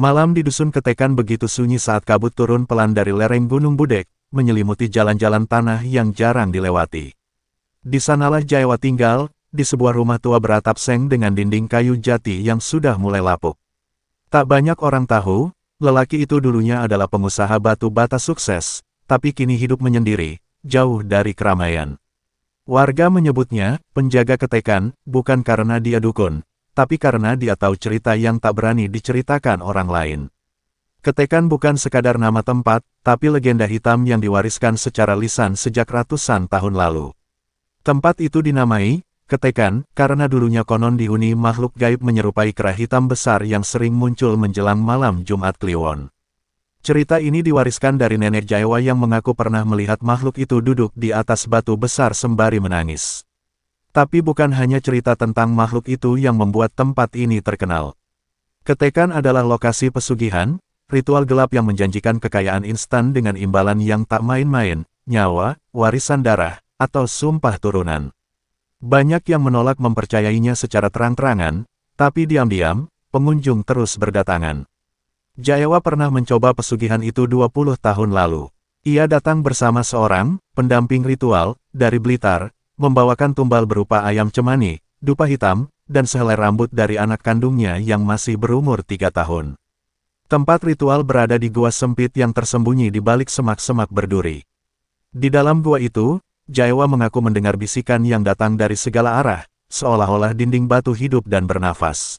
Malam di Dusun Ketekan begitu sunyi saat kabut turun pelan dari lereng Gunung Budek, menyelimuti jalan-jalan tanah yang jarang dilewati. Di sanalah Jaewa tinggal, di sebuah rumah tua beratap seng dengan dinding kayu jati yang sudah mulai lapuk. Tak banyak orang tahu, lelaki itu dulunya adalah pengusaha batu bata sukses, tapi kini hidup menyendiri, jauh dari keramaian. Warga menyebutnya penjaga Ketekan, bukan karena dia dukun, tapi karena dia tahu cerita yang tak berani diceritakan orang lain. Ketekan bukan sekadar nama tempat, tapi legenda hitam yang diwariskan secara lisan sejak ratusan tahun lalu. Tempat itu dinamai Ketekan karena dulunya konon dihuni makhluk gaib menyerupai kera hitam besar yang sering muncul menjelang malam Jumat Kliwon. Cerita ini diwariskan dari nenek Jaewa yang mengaku pernah melihat makhluk itu duduk di atas batu besar sembari menangis. Tapi bukan hanya cerita tentang makhluk itu yang membuat tempat ini terkenal. Ketekan adalah lokasi pesugihan, ritual gelap yang menjanjikan kekayaan instan dengan imbalan yang tak main-main, nyawa, warisan darah, atau sumpah turunan. Banyak yang menolak mempercayainya secara terang-terangan, tapi diam-diam, pengunjung terus berdatangan. Jaewa pernah mencoba pesugihan itu 20 tahun lalu. Ia datang bersama seorang pendamping ritual dari Blitar, membawakan tumbal berupa ayam cemani, dupa hitam, dan sehelai rambut dari anak kandungnya yang masih berumur 3 tahun. Tempat ritual berada di gua sempit yang tersembunyi di balik semak-semak berduri. Di dalam gua itu, Jaewa mengaku mendengar bisikan yang datang dari segala arah, seolah-olah dinding batu hidup dan bernafas.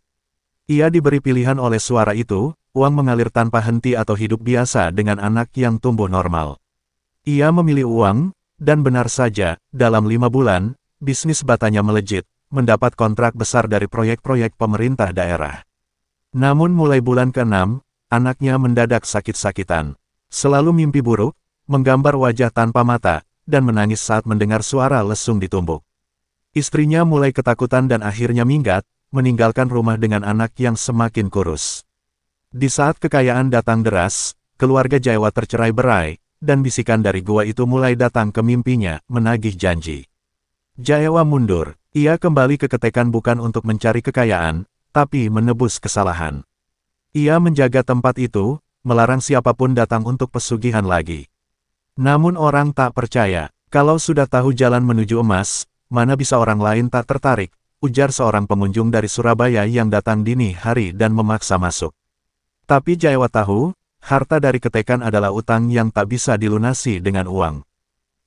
Ia diberi pilihan oleh suara itu, uang mengalir tanpa henti atau hidup biasa dengan anak yang tumbuh normal. Ia memilih uang, dan benar saja, dalam 5 bulan, bisnis batanya melejit, mendapat kontrak besar dari proyek-proyek pemerintah daerah. Namun mulai bulan ke-6, anaknya mendadak sakit-sakitan. Selalu mimpi buruk, menggambar wajah tanpa mata, dan menangis saat mendengar suara lesung ditumbuk. Istrinya mulai ketakutan dan akhirnya minggat, meninggalkan rumah dengan anak yang semakin kurus. Di saat kekayaan datang deras, keluarga Jaewa tercerai-berai, dan bisikan dari gua itu mulai datang ke mimpinya, menagih janji. Jaewa mundur, ia kembali ke Ketekan bukan untuk mencari kekayaan, tapi menebus kesalahan. Ia menjaga tempat itu, melarang siapapun datang untuk pesugihan lagi. Namun orang tak percaya, kalau sudah tahu jalan menuju emas, mana bisa orang lain tak tertarik, ujar seorang pengunjung dari Surabaya yang datang dini hari dan memaksa masuk. Tapi Jaewa tahu, harta dari Ketekan adalah utang yang tak bisa dilunasi dengan uang.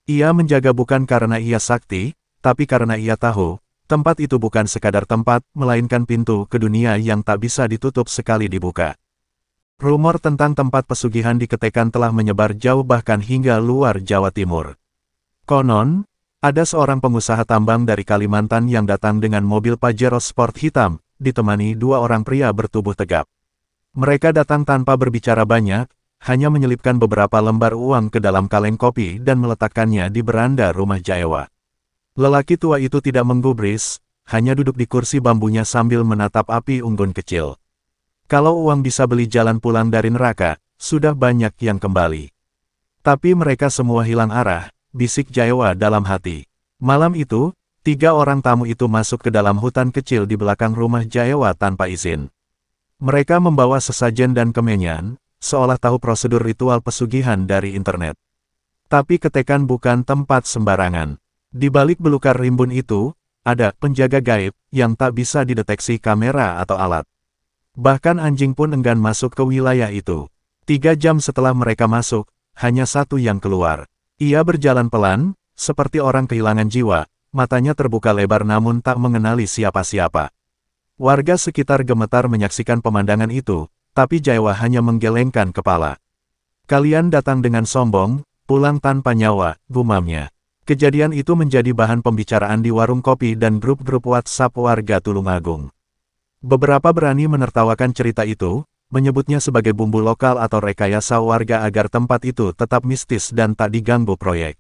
Ia menjaga bukan karena ia sakti, tapi karena ia tahu, tempat itu bukan sekadar tempat, melainkan pintu ke dunia yang tak bisa ditutup sekali dibuka. Rumor tentang tempat pesugihan di Ketekan telah menyebar jauh bahkan hingga luar Jawa Timur. Konon, ada seorang pengusaha tambang dari Kalimantan yang datang dengan mobil Pajero Sport hitam, ditemani 2 orang pria bertubuh tegap. Mereka datang tanpa berbicara banyak, hanya menyelipkan beberapa lembar uang ke dalam kaleng kopi dan meletakkannya di beranda rumah Jaewa. Lelaki tua itu tidak menggubris, hanya duduk di kursi bambunya sambil menatap api unggun kecil. Kalau uang bisa beli jalan pulang dari neraka, sudah banyak yang kembali. Tapi mereka semua hilang arah, bisik Jaewa dalam hati. Malam itu, 3 orang tamu itu masuk ke dalam hutan kecil di belakang rumah Jaewa tanpa izin. Mereka membawa sesajen dan kemenyan, seolah tahu prosedur ritual pesugihan dari internet. Tapi Ketekan bukan tempat sembarangan. Di balik belukar rimbun itu, ada penjaga gaib yang tak bisa dideteksi kamera atau alat. Bahkan anjing pun enggan masuk ke wilayah itu. 3 jam setelah mereka masuk, hanya satu yang keluar. Ia berjalan pelan, seperti orang kehilangan jiwa, matanya terbuka lebar namun tak mengenali siapa-siapa. Warga sekitar gemetar menyaksikan pemandangan itu, tapi Jaewa hanya menggelengkan kepala. Kalian datang dengan sombong, pulang tanpa nyawa, gumamnya. Kejadian itu menjadi bahan pembicaraan di warung kopi dan grup-grup WhatsApp warga Tulungagung. Beberapa berani menertawakan cerita itu, menyebutnya sebagai bumbu lokal atau rekayasa warga agar tempat itu tetap mistis dan tak diganggu proyek.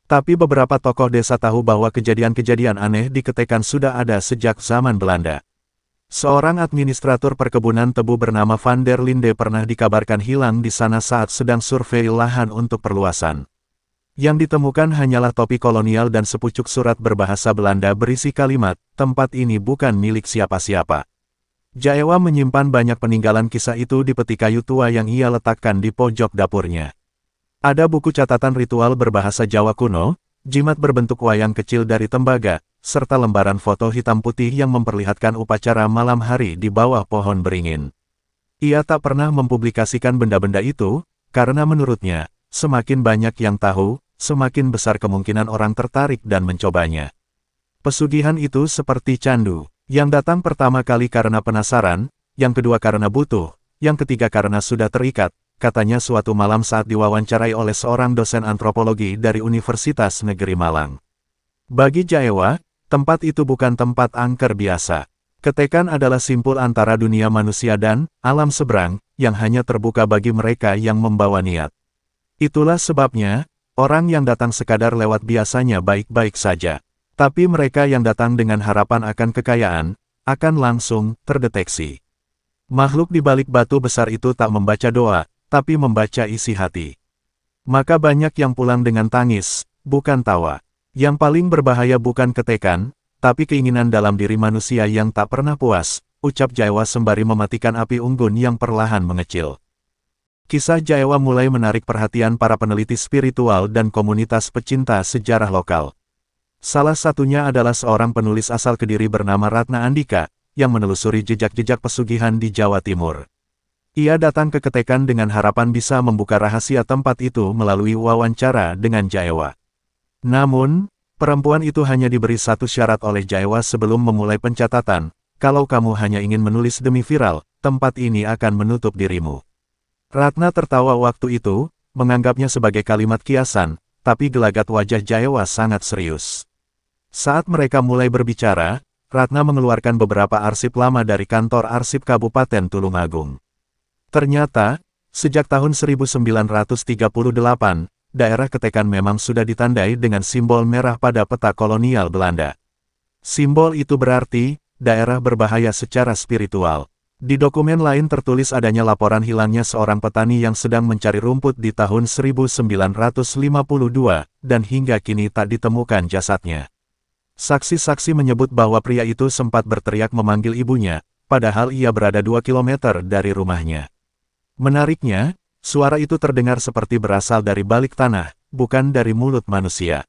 Tapi beberapa tokoh desa tahu bahwa kejadian-kejadian aneh di Ketekan sudah ada sejak zaman Belanda. Seorang administrator perkebunan tebu bernama Van der Linde pernah dikabarkan hilang di sana saat sedang survei lahan untuk perluasan. Yang ditemukan hanyalah topi kolonial dan sepucuk surat berbahasa Belanda berisi kalimat, tempat ini bukan milik siapa-siapa. Jaewa menyimpan banyak peninggalan kisah itu di peti kayu tua yang ia letakkan di pojok dapurnya. Ada buku catatan ritual berbahasa Jawa kuno, jimat berbentuk wayang kecil dari tembaga, serta lembaran foto hitam putih yang memperlihatkan upacara malam hari di bawah pohon beringin. Ia tak pernah mempublikasikan benda-benda itu, karena menurutnya, semakin banyak yang tahu, semakin besar kemungkinan orang tertarik dan mencobanya. Pesugihan itu seperti candu, yang datang pertama kali karena penasaran, yang kedua karena butuh, yang ketiga karena sudah terikat, katanya suatu malam saat diwawancarai oleh seorang dosen antropologi dari Universitas Negeri Malang. Bagi Jaewa, tempat itu bukan tempat angker biasa. Ketekan adalah simpul antara dunia manusia dan alam seberang, yang hanya terbuka bagi mereka yang membawa niat. Itulah sebabnya, orang yang datang sekadar lewat biasanya baik-baik saja. Tapi mereka yang datang dengan harapan akan kekayaan, akan langsung terdeteksi. Makhluk di balik batu besar itu tak membaca doa, tapi membaca isi hati. Maka banyak yang pulang dengan tangis, bukan tawa. Yang paling berbahaya bukan ketekan, tapi keinginan dalam diri manusia yang tak pernah puas, ucap Jaewa sembari mematikan api unggun yang perlahan mengecil. Kisah Jaewa mulai menarik perhatian para peneliti spiritual dan komunitas pecinta sejarah lokal. Salah satunya adalah seorang penulis asal Kediri bernama Ratna Andika, yang menelusuri jejak-jejak pesugihan di Jawa Timur. Ia datang ke Ketekan dengan harapan bisa membuka rahasia tempat itu melalui wawancara dengan Jaewa. Namun, perempuan itu hanya diberi satu syarat oleh Jaewa sebelum memulai pencatatan, kalau kamu hanya ingin menulis demi viral, tempat ini akan menutup dirimu. Ratna tertawa waktu itu, menganggapnya sebagai kalimat kiasan, tapi gelagat wajah Jaewa sangat serius. Saat mereka mulai berbicara, Ratna mengeluarkan beberapa arsip lama dari kantor arsip Kabupaten Tulungagung. Ternyata, sejak tahun 1938, daerah Ketekan memang sudah ditandai dengan simbol merah pada peta kolonial Belanda. Simbol itu berarti, daerah berbahaya secara spiritual. Di dokumen lain tertulis adanya laporan hilangnya seorang petani yang sedang mencari rumput di tahun 1952, dan hingga kini tak ditemukan jasadnya. Saksi-saksi menyebut bahwa pria itu sempat berteriak memanggil ibunya, padahal ia berada 2 km dari rumahnya. Menariknya, suara itu terdengar seperti berasal dari balik tanah, bukan dari mulut manusia.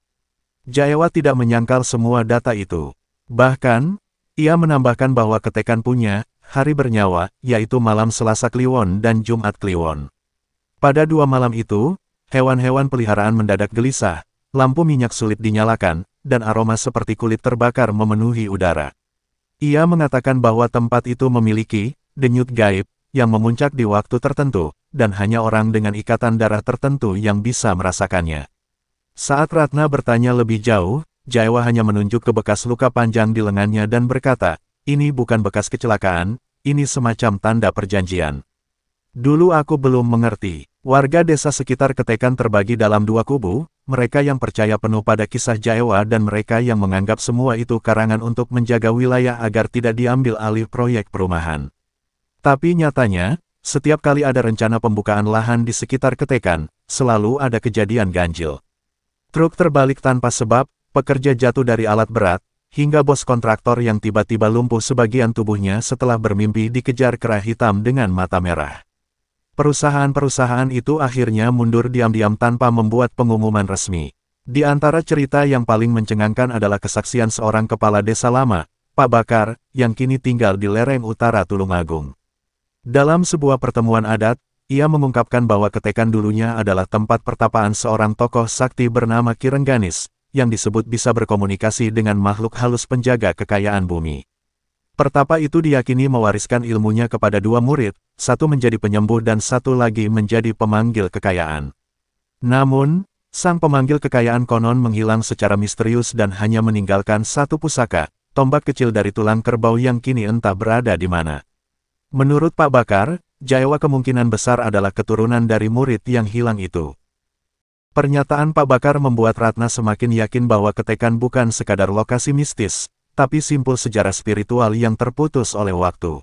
Jaewa tidak menyangkal semua data itu. Bahkan, ia menambahkan bahwa Ketekan punya hari bernyawa, yaitu malam Selasa Kliwon dan Jumat Kliwon. Pada 2 malam itu, hewan-hewan peliharaan mendadak gelisah, lampu minyak sulit dinyalakan, dan aroma seperti kulit terbakar memenuhi udara. Ia mengatakan bahwa tempat itu memiliki denyut gaib, yang memuncak di waktu tertentu, dan hanya orang dengan ikatan darah tertentu yang bisa merasakannya. Saat Ratna bertanya lebih jauh, Jaewa hanya menunjuk ke bekas luka panjang di lengannya dan berkata, ini bukan bekas kecelakaan, ini semacam tanda perjanjian. Dulu aku belum mengerti. Warga desa sekitar Ketekan terbagi dalam 2 kubu, mereka yang percaya penuh pada kisah Jaewa dan mereka yang menganggap semua itu karangan untuk menjaga wilayah agar tidak diambil alih proyek perumahan. Tapi nyatanya, setiap kali ada rencana pembukaan lahan di sekitar Ketekan, selalu ada kejadian ganjil. Truk terbalik tanpa sebab, pekerja jatuh dari alat berat, hingga bos kontraktor yang tiba-tiba lumpuh sebagian tubuhnya setelah bermimpi dikejar kera hitam dengan mata merah. Perusahaan-perusahaan itu akhirnya mundur diam-diam tanpa membuat pengumuman resmi. Di antara cerita yang paling mencengangkan adalah kesaksian seorang kepala desa lama, Pak Bakar, yang kini tinggal di lereng utara Tulungagung. Dalam sebuah pertemuan adat, ia mengungkapkan bahwa Ketekan dulunya adalah tempat pertapaan seorang tokoh sakti bernama Ki Rengganis, yang disebut bisa berkomunikasi dengan makhluk halus penjaga kekayaan bumi. Pertapa itu diyakini mewariskan ilmunya kepada 2 murid, satu menjadi penyembuh dan satu lagi menjadi pemanggil kekayaan. Namun, sang pemanggil kekayaan konon menghilang secara misterius dan hanya meninggalkan satu pusaka, tombak kecil dari tulang kerbau yang kini entah berada di mana. Menurut Pak Bakar, Jaewa kemungkinan besar adalah keturunan dari murid yang hilang itu. Pernyataan Pak Bakar membuat Ratna semakin yakin bahwa Ketekan bukan sekadar lokasi mistis, tapi simpul sejarah spiritual yang terputus oleh waktu.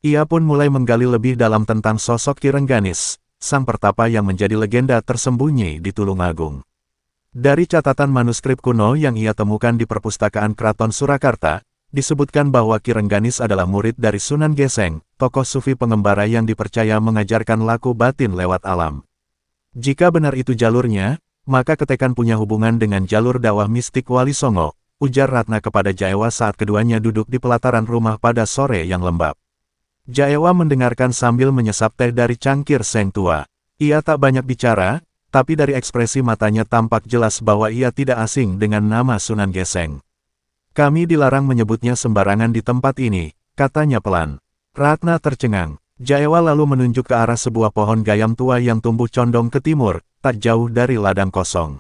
Ia pun mulai menggali lebih dalam tentang sosok Ki Rengganis, sang pertapa yang menjadi legenda tersembunyi di Tulungagung. Dari catatan manuskrip kuno yang ia temukan di perpustakaan Keraton Surakarta, disebutkan bahwa Ki Rengganis adalah murid dari Sunan Geseng, tokoh sufi pengembara yang dipercaya mengajarkan laku batin lewat alam. Jika benar itu jalurnya, maka Ketekan punya hubungan dengan jalur dakwah mistik Wali Songo, ujar Ratna kepada Jaewa saat keduanya duduk di pelataran rumah pada sore yang lembab. Jaewa mendengarkan sambil menyesap teh dari cangkir Seng Tua. Ia tak banyak bicara, tapi dari ekspresi matanya tampak jelas bahwa ia tidak asing dengan nama Sunan Geseng. Kami dilarang menyebutnya sembarangan di tempat ini, katanya pelan. Ratna tercengang. Jaewa lalu menunjuk ke arah sebuah pohon gayam tua yang tumbuh condong ke timur, tak jauh dari ladang kosong.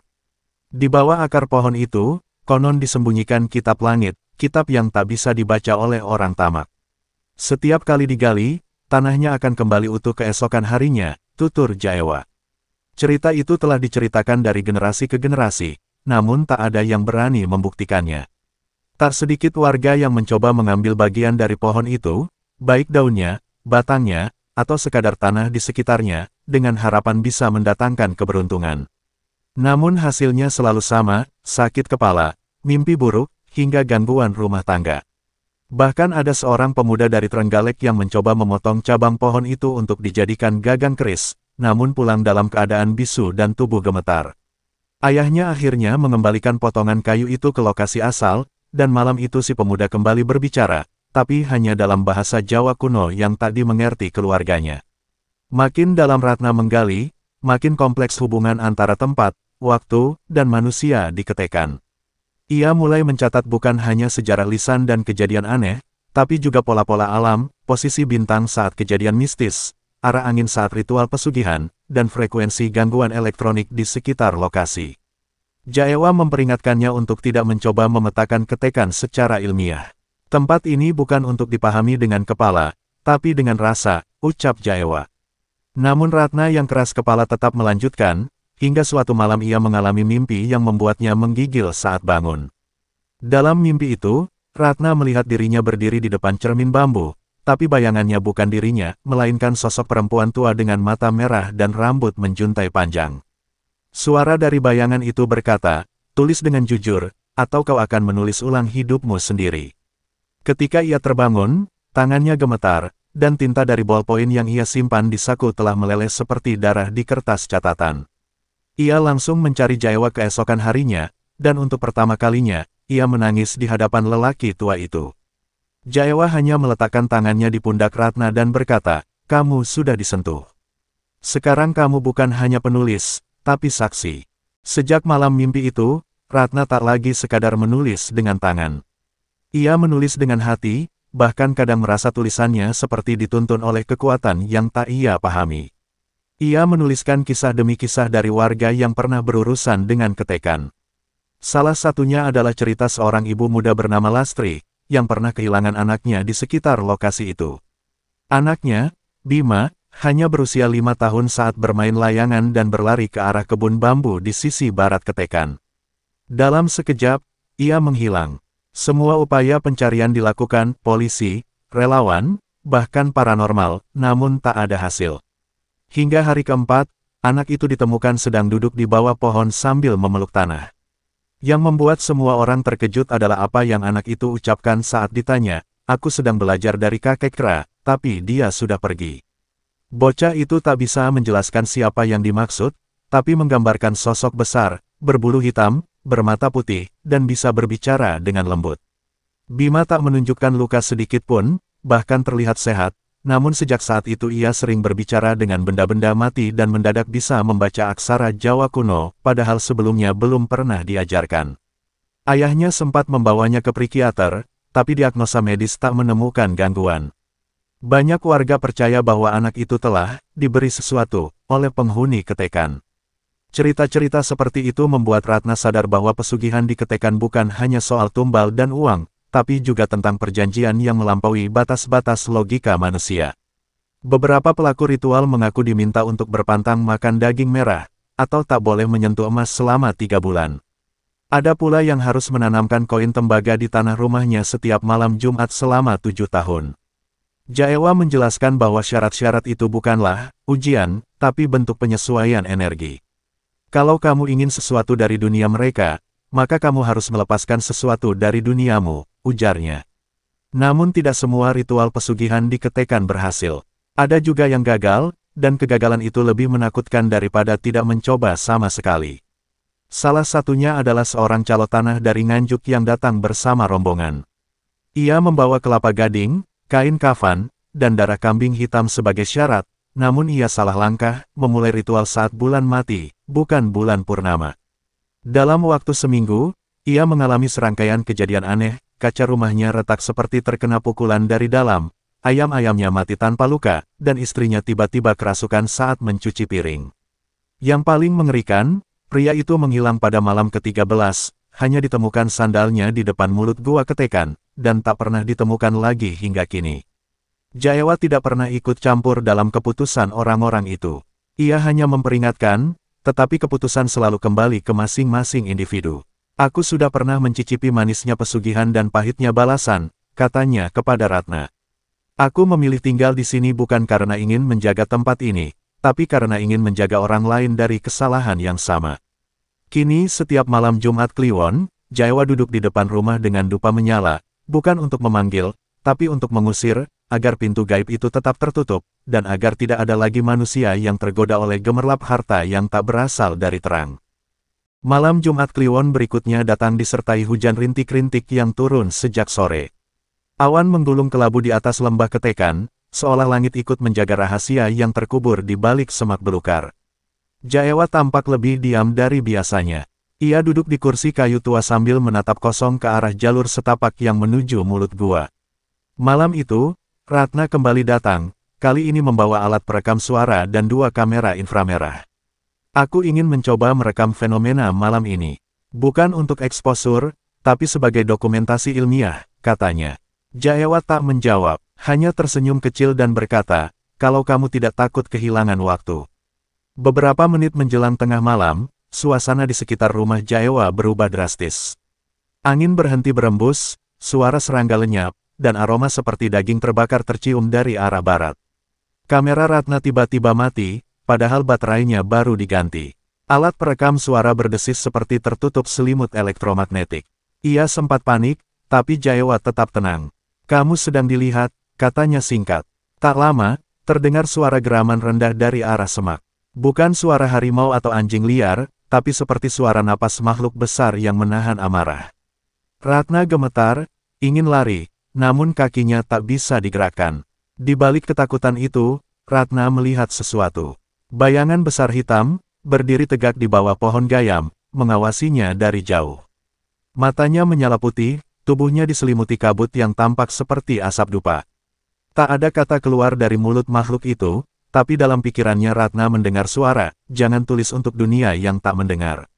Di bawah akar pohon itu, konon disembunyikan kitab langit, kitab yang tak bisa dibaca oleh orang tamak. Setiap kali digali, tanahnya akan kembali utuh keesokan harinya, tutur Jaewa. Cerita itu telah diceritakan dari generasi ke generasi, namun tak ada yang berani membuktikannya. Tak sedikit warga yang mencoba mengambil bagian dari pohon itu, baik daunnya, batangnya, atau sekadar tanah di sekitarnya, dengan harapan bisa mendatangkan keberuntungan. Namun hasilnya selalu sama, sakit kepala, mimpi buruk, hingga gangguan rumah tangga. Bahkan ada seorang pemuda dari Trenggalek yang mencoba memotong cabang pohon itu untuk dijadikan gagang keris, namun pulang dalam keadaan bisu dan tubuh gemetar. Ayahnya akhirnya mengembalikan potongan kayu itu ke lokasi asal, dan malam itu si pemuda kembali berbicara, tapi hanya dalam bahasa Jawa kuno yang tak dimengerti keluarganya. Makin dalam Ratna menggali, makin kompleks hubungan antara tempat, waktu, dan manusia di Ketekan. Ia mulai mencatat bukan hanya sejarah lisan dan kejadian aneh, tapi juga pola-pola alam, posisi bintang saat kejadian mistis, arah angin saat ritual pesugihan, dan frekuensi gangguan elektronik di sekitar lokasi. Jaewa memperingatkannya untuk tidak mencoba memetakan Ketekan secara ilmiah. Tempat ini bukan untuk dipahami dengan kepala, tapi dengan rasa, ucap Jaewa. Namun Ratna yang keras kepala tetap melanjutkan, hingga suatu malam ia mengalami mimpi yang membuatnya menggigil saat bangun. Dalam mimpi itu, Ratna melihat dirinya berdiri di depan cermin bambu, tapi bayangannya bukan dirinya, melainkan sosok perempuan tua dengan mata merah dan rambut menjuntai panjang. Suara dari bayangan itu berkata, "Tulis dengan jujur, atau kau akan menulis ulang hidupmu sendiri." Ketika ia terbangun, tangannya gemetar, dan tinta dari bolpoin yang ia simpan di saku telah meleleh seperti darah di kertas catatan. Ia langsung mencari Jaewa keesokan harinya, dan untuk pertama kalinya, ia menangis di hadapan lelaki tua itu. Jaewa hanya meletakkan tangannya di pundak Ratna dan berkata, "Kamu sudah disentuh. Sekarang kamu bukan hanya penulis, tapi saksi." Sejak malam mimpi itu, Ratna tak lagi sekadar menulis dengan tangan. Ia menulis dengan hati, bahkan kadang merasa tulisannya seperti dituntun oleh kekuatan yang tak ia pahami. Ia menuliskan kisah demi kisah dari warga yang pernah berurusan dengan Ketekan. Salah satunya adalah cerita seorang ibu muda bernama Lastri, yang pernah kehilangan anaknya di sekitar lokasi itu. Anaknya, Bima, hanya berusia 5 tahun saat bermain layangan dan berlari ke arah kebun bambu di sisi barat Ketekan. Dalam sekejap, ia menghilang. Semua upaya pencarian dilakukan polisi, relawan, bahkan paranormal, namun tak ada hasil. Hingga hari keempat, anak itu ditemukan sedang duduk di bawah pohon sambil memeluk tanah. Yang membuat semua orang terkejut adalah apa yang anak itu ucapkan saat ditanya, "Aku sedang belajar dari kakek Kera, tapi dia sudah pergi." Bocah itu tak bisa menjelaskan siapa yang dimaksud, tapi menggambarkan sosok besar, berbulu hitam, bermata putih, dan bisa berbicara dengan lembut. Bima tak menunjukkan luka sedikit pun, bahkan terlihat sehat. Namun sejak saat itu ia sering berbicara dengan benda-benda mati dan mendadak bisa membaca aksara Jawa kuno, padahal sebelumnya belum pernah diajarkan. Ayahnya sempat membawanya ke psikiater, tapi diagnosa medis tak menemukan gangguan. Banyak warga percaya bahwa anak itu telah diberi sesuatu oleh penghuni Ketekan. Cerita-cerita seperti itu membuat Ratna sadar bahwa pesugihan di Ketekan bukan hanya soal tumbal dan uang, tapi juga tentang perjanjian yang melampaui batas-batas logika manusia. Beberapa pelaku ritual mengaku diminta untuk berpantang makan daging merah, atau tak boleh menyentuh emas selama 3 bulan. Ada pula yang harus menanamkan koin tembaga di tanah rumahnya setiap malam Jumat selama 7 tahun. Jaewa menjelaskan bahwa syarat-syarat itu bukanlah ujian, tapi bentuk penyesuaian energi. Kalau kamu ingin sesuatu dari dunia mereka, maka kamu harus melepaskan sesuatu dari duniamu, ujarnya. Namun tidak semua ritual pesugihan di Ketekan berhasil. Ada juga yang gagal, dan kegagalan itu lebih menakutkan daripada tidak mencoba sama sekali. Salah satunya adalah seorang calo tanah dari Nganjuk yang datang bersama rombongan. Ia membawa kelapa gading, kain kafan, dan darah kambing hitam sebagai syarat, namun ia salah langkah, memulai ritual saat bulan mati, bukan bulan purnama. Dalam waktu seminggu, ia mengalami serangkaian kejadian aneh, kaca rumahnya retak seperti terkena pukulan dari dalam, ayam-ayamnya mati tanpa luka, dan istrinya tiba-tiba kerasukan saat mencuci piring. Yang paling mengerikan, pria itu menghilang pada malam ke-13, hanya ditemukan sandalnya di depan mulut gua Ketekan, dan tak pernah ditemukan lagi hingga kini. Jaewa tidak pernah ikut campur dalam keputusan orang-orang itu. Ia hanya memperingatkan, tetapi keputusan selalu kembali ke masing-masing individu. Aku sudah pernah mencicipi manisnya pesugihan dan pahitnya balasan, katanya kepada Ratna. Aku memilih tinggal di sini bukan karena ingin menjaga tempat ini, tapi karena ingin menjaga orang lain dari kesalahan yang sama. Kini setiap malam Jumat Kliwon, Jaewa duduk di depan rumah dengan dupa menyala, bukan untuk memanggil, tapi untuk mengusir, agar pintu gaib itu tetap tertutup, dan agar tidak ada lagi manusia yang tergoda oleh gemerlap harta yang tak berasal dari terang. Malam Jumat Kliwon berikutnya datang disertai hujan rintik-rintik yang turun sejak sore. Awan menggulung kelabu di atas lembah Ketekan, seolah langit ikut menjaga rahasia yang terkubur di balik semak belukar. Jaewa tampak lebih diam dari biasanya. Ia duduk di kursi kayu tua sambil menatap kosong ke arah jalur setapak yang menuju mulut gua. Malam itu, Ratna kembali datang, kali ini membawa alat perekam suara dan 2 kamera inframerah. Aku ingin mencoba merekam fenomena malam ini. Bukan untuk eksposur, tapi sebagai dokumentasi ilmiah, katanya. Jaewa tak menjawab, hanya tersenyum kecil dan berkata, kalau kamu tidak takut kehilangan waktu. Beberapa menit menjelang tengah malam, suasana di sekitar rumah Jaewa berubah drastis. Angin berhenti berembus, suara serangga lenyap, dan aroma seperti daging terbakar tercium dari arah barat. Kamera Ratna tiba-tiba mati, padahal baterainya baru diganti. Alat perekam suara berdesis seperti tertutup selimut elektromagnetik. Ia sempat panik, tapi Jaewa tetap tenang. Kamu sedang dilihat, katanya singkat. Tak lama, terdengar suara geraman rendah dari arah semak. Bukan suara harimau atau anjing liar, tapi seperti suara napas makhluk besar yang menahan amarah. Ratna gemetar, ingin lari, namun kakinya tak bisa digerakkan. Di balik ketakutan itu, Ratna melihat sesuatu. Bayangan besar hitam, berdiri tegak di bawah pohon gayam, mengawasinya dari jauh. Matanya menyala putih, tubuhnya diselimuti kabut yang tampak seperti asap dupa. Tak ada kata keluar dari mulut makhluk itu, tapi dalam pikirannya Ratna mendengar suara, jangan tulis untuk dunia yang tak mendengar.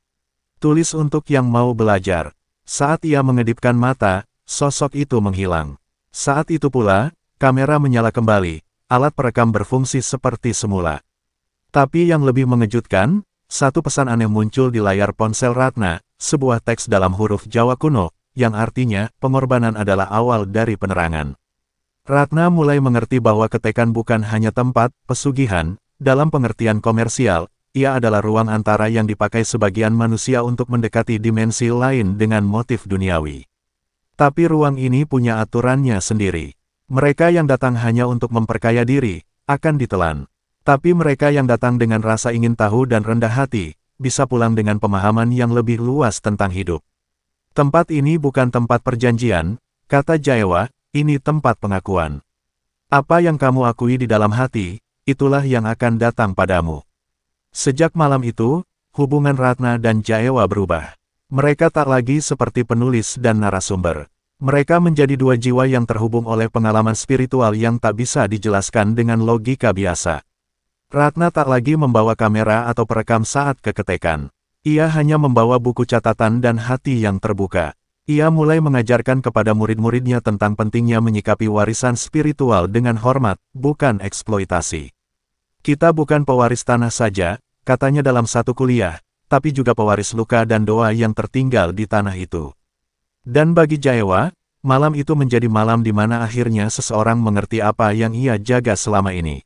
Tulis untuk yang mau belajar. Saat ia mengedipkan mata, sosok itu menghilang. Saat itu pula, kamera menyala kembali, alat perekam berfungsi seperti semula. Tapi yang lebih mengejutkan, satu pesan aneh muncul di layar ponsel Ratna, sebuah teks dalam huruf Jawa kuno, yang artinya, pengorbanan adalah awal dari penerangan. Ratna mulai mengerti bahwa Ketekan bukan hanya tempat pesugihan, dalam pengertian komersial, ia adalah ruang antara yang dipakai sebagian manusia untuk mendekati dimensi lain dengan motif duniawi. Tapi ruang ini punya aturannya sendiri. Mereka yang datang hanya untuk memperkaya diri, akan ditelan. Tapi mereka yang datang dengan rasa ingin tahu dan rendah hati, bisa pulang dengan pemahaman yang lebih luas tentang hidup. Tempat ini bukan tempat perjanjian, kata Jaewa, ini tempat pengakuan. Apa yang kamu akui di dalam hati, itulah yang akan datang padamu. Sejak malam itu, hubungan Ratna dan Jaewa berubah. Mereka tak lagi seperti penulis dan narasumber. Mereka menjadi 2 jiwa yang terhubung oleh pengalaman spiritual yang tak bisa dijelaskan dengan logika biasa. Ratna tak lagi membawa kamera atau perekam saat ke Ketekan. Ia hanya membawa buku catatan dan hati yang terbuka. Ia mulai mengajarkan kepada murid-muridnya tentang pentingnya menyikapi warisan spiritual dengan hormat, bukan eksploitasi. Kita bukan pewaris tanah saja, katanya dalam satu kuliah, tapi juga pewaris luka dan doa yang tertinggal di tanah itu. Dan bagi Jaewa, malam itu menjadi malam di mana akhirnya seseorang mengerti apa yang ia jaga selama ini.